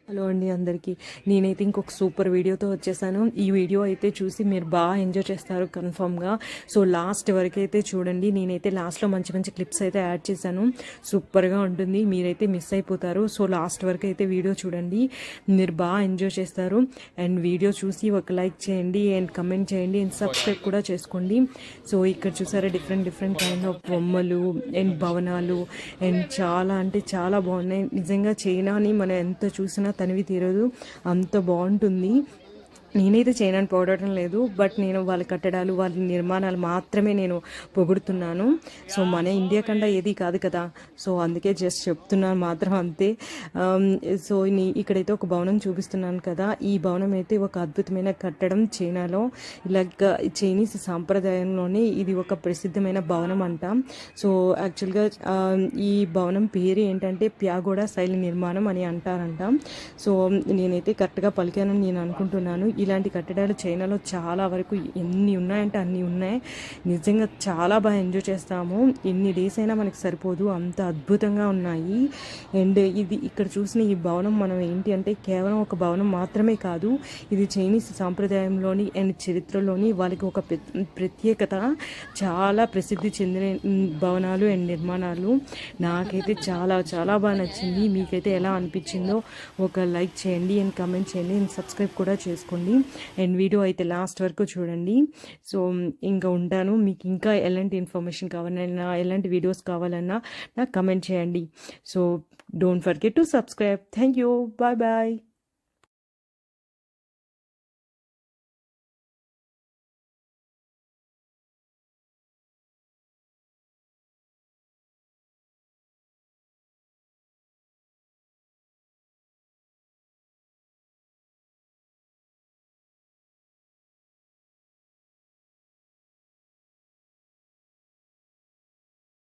Hello అండి అందరికీ. నేనైతే ఇంకొక సూపర్ వీడియోతో వచ్చేసాను. ఈ వీడియో అయితే చూసి మీరు బాగా ఎంజాయ్ చేస్తారు కన్ఫామ్గా. సో లాస్ట్ వరకు అయితే చూడండి. నేనైతే లాస్ట్లో మంచి మంచి క్లిప్స్ అయితే యాడ్ చేశాను. సూపర్గా ఉంటుంది, మీరైతే మిస్ అయిపోతారు. సో లాస్ట్ వరకు అయితే వీడియో చూడండి, మీరు బాగా ఎంజాయ్ చేస్తారు. అండ్ వీడియో చూసి ఒక లైక్ చేయండి అండ్ కమెంట్ చేయండి అండ్ సబ్స్క్రైబ్ కూడా చేసుకోండి. సో ఇక్కడ చూసారా డిఫరెంట్ కైండ్ ఆఫ్ బొమ్మలు అండ్ భవనాలు అండ్ చాలా అంటే చాలా బాగున్నాయి. నిజంగా చైనాని మనం ఎంత చూసినా తనివి తీరదు, అంత బాగుంటుంది. నేనైతే చైనాని పొగడటం లేదు, బట్ నేను వాళ్ళ కట్టడాలు వాళ్ళ నిర్మాణాలు మాత్రమే నేను పొగుడుతున్నాను. సో మన ఇండియా కన్నా ఏది కాదు కదా, సో అందుకే జస్ట్ చెప్తున్నాను మాత్రం అంతే. సో ఇక్కడైతే ఒక భవనం చూపిస్తున్నాను కదా, ఈ భవనం అయితే ఒక అద్భుతమైన కట్టడం. చైనాలో ఇలాగ చైనీస్ సాంప్రదాయంలోనే ఇది ఒక ప్రసిద్ధమైన భవనం అంట. సో యాక్చువల్గా ఈ భవనం పేరు ఏంటంటే ప్యాగోడా శైలి నిర్మాణం అని అంటారంట. సో నేనైతే కరెక్ట్గా పలికానని నేను అనుకుంటున్నాను. ఇలాంటి కట్టడాలు చైనాలో చాలా వరకు ఎన్ని ఉన్నాయంటే అన్నీ ఉన్నాయి. నిజంగా చాలా బాగా ఎంజాయ్ చేస్తాము. ఎన్ని డేస్ అయినా మనకి సరిపోదు, అంత అద్భుతంగా ఉన్నాయి. అండ్ ఇది ఇక్కడ చూసిన ఈ భవనం మనం ఏంటి అంటే కేవలం ఒక భవనం మాత్రమే కాదు, ఇది చైనీస్ సాంప్రదాయంలోని అండ్ చరిత్రలోని వాళ్ళకి ఒక ప్రత్యేకత. చాలా ప్రసిద్ధి చెందిన భవనాలు అండ్ నిర్మాణాలు. నాకైతే చాలా చాలా బాగా నచ్చింది. మీకైతే ఎలా అనిపించిందో ఒక లైక్ చేయండి అండ్ కమెంట్ చేయండి అండ్ సబ్స్క్రైబ్ కూడా చేసుకోండి. అండ్ వీడియో అయితే లాస్ట్ వరకు చూడండి. సో ఇంకా ఉంటాను. మీకు ఇంకా ఎలాంటి ఇన్ఫర్మేషన్ కావాలన్నా, ఎలాంటి వీడియోస్ కావాలన్నా నాకు కమెంట్ చేయండి. So don't forget to subscribe. Thank you. Bye bye.